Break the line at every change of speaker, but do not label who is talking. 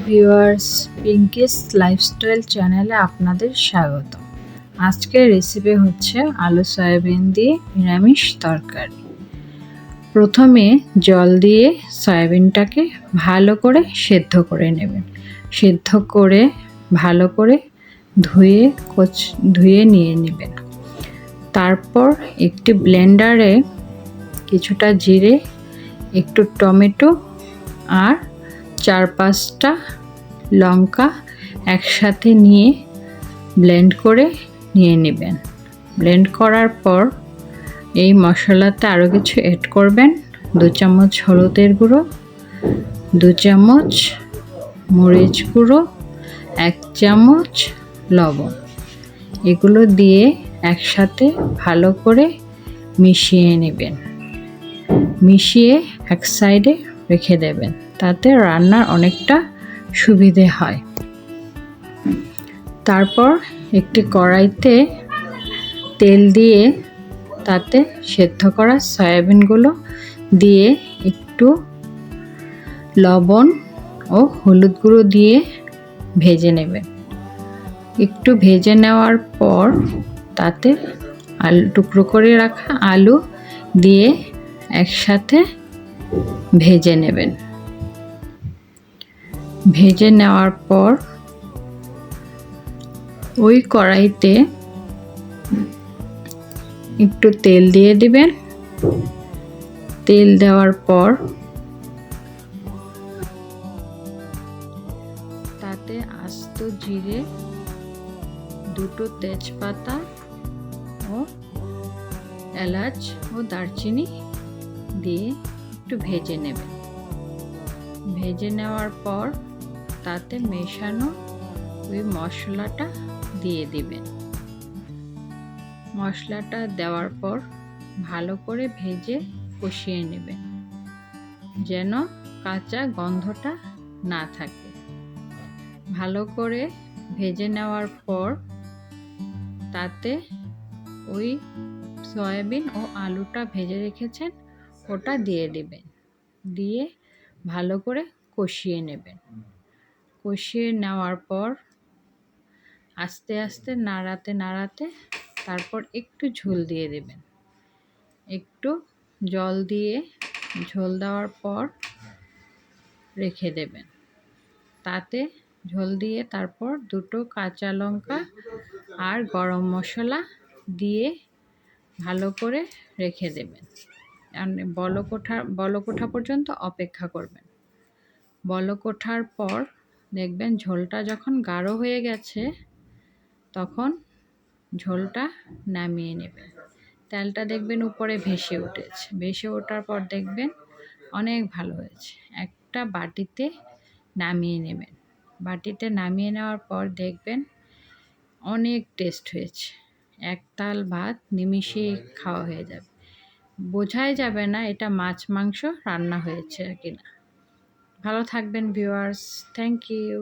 Viewers, Pinki's lifestyle চ্যানেলে আপনাদের স্বাগত। আজকের রেসিপি হচ্ছে আলু সয়াবিন দিয়ে নিরামিষ তরকারি। প্রথমে জল দিয়ে সয়াবিনটাকে ভালো করে সেদ্ধ করে নেবেন। সেদ্ধ করে ভালো করে ধুয়ে নিয়ে নেবেন। তারপর একটি ব্লেন্ডারে কিছুটা জিরে, একটু টমেটো আর 4-5টা লঙ্কা একসাথে নিয়ে ব্লেন্ড করে নিয়ে নেবেন। ব্লেন্ড করার পর এই মশলাতে আরও কিছু অ্যাড করবেন। 2 চামচ হলুদের গুঁড়ো, 2 চামচ মরিচ গুঁড়ো, 1 চামচ লবণ। এগুলো দিয়ে একসাথে ভালো করে মিশিয়ে নেবেন। মিশিয়ে এক সাইডে রেখে দেবেন, তাতে রান্নার অনেকটা সুবিধে হয়। তারপর একটি কড়াইতে তেল দিয়ে তাতে সেদ্ধ করা সয়াবিনগুলো দিয়ে একটু লবণ ও হলুদ গুঁড়ো দিয়ে ভেজে নেবেন। একটু ভেজে নেওয়ার পর তাতে টুকরো করে রাখা আলু দিয়ে একসাথে ভেজে নেবেন। ভেজে নেওয়ার পর ওই কড়াইতে একটু তেল দিয়ে দিবেন। তেল দেওয়ার পর তাতে আস্ত জিরে, 2টো তেজপাতা ও এলাচ ও দারচিনি দিয়ে একটু ভেজে নেবেন। ভেজে নেওয়ার পর তাতে মেশানো ওই মশলাটা দিয়ে দিবেন। মশলাটা দেওয়ার পর ভালো করে ভেজে কষিয়ে নেবেন, যেন কাঁচা গন্ধটা না থাকে। ভালো করে ভেজে নেওয়ার পর তাতে ওই সয়াবিন ও আলুটা ভেজে রেখেছেন ওটা দিয়ে দিবেন। দিয়ে ভালো করে কষিয়ে নেবেন। কষিয়ে নেওয়ার পর আস্তে আস্তে নাড়াতে তারপর একটু ঝোল দিয়ে দেবেন। একটু জল দিয়ে ঝোল দেওয়ার পর রেখে দেবেন। তাতে ঝোল দিয়ে তারপর 2টো কাঁচা লঙ্কা আর গরম মশলা দিয়ে ভালো করে রেখে দেবেন। বলক ওঠা পর্যন্ত অপেক্ষা করবেন। বলক ওঠার পর দেখবেন ঝোলটা যখন গাঢ় হয়ে গেছে তখন ঝোলটা নামিয়ে নেবেন। তেলটা দেখবেন উপরে ভেসে উঠেছে। ভেসে ওঠার পর দেখবেন অনেক ভালো হয়েছে। একটা বাটিতে নামিয়ে নেবেন। বাটিতে নামিয়ে নেওয়ার পর দেখবেন অনেক টেস্ট হয়েছে। এক থাল ভাত নিমিষেই খাওয়া হয়ে যাবে। বোঝাই যাবে না এটা মাছ মাংস রান্না হয়েছে কিনা। ভালো থাকবেন ভিউয়ার্স। Thank you.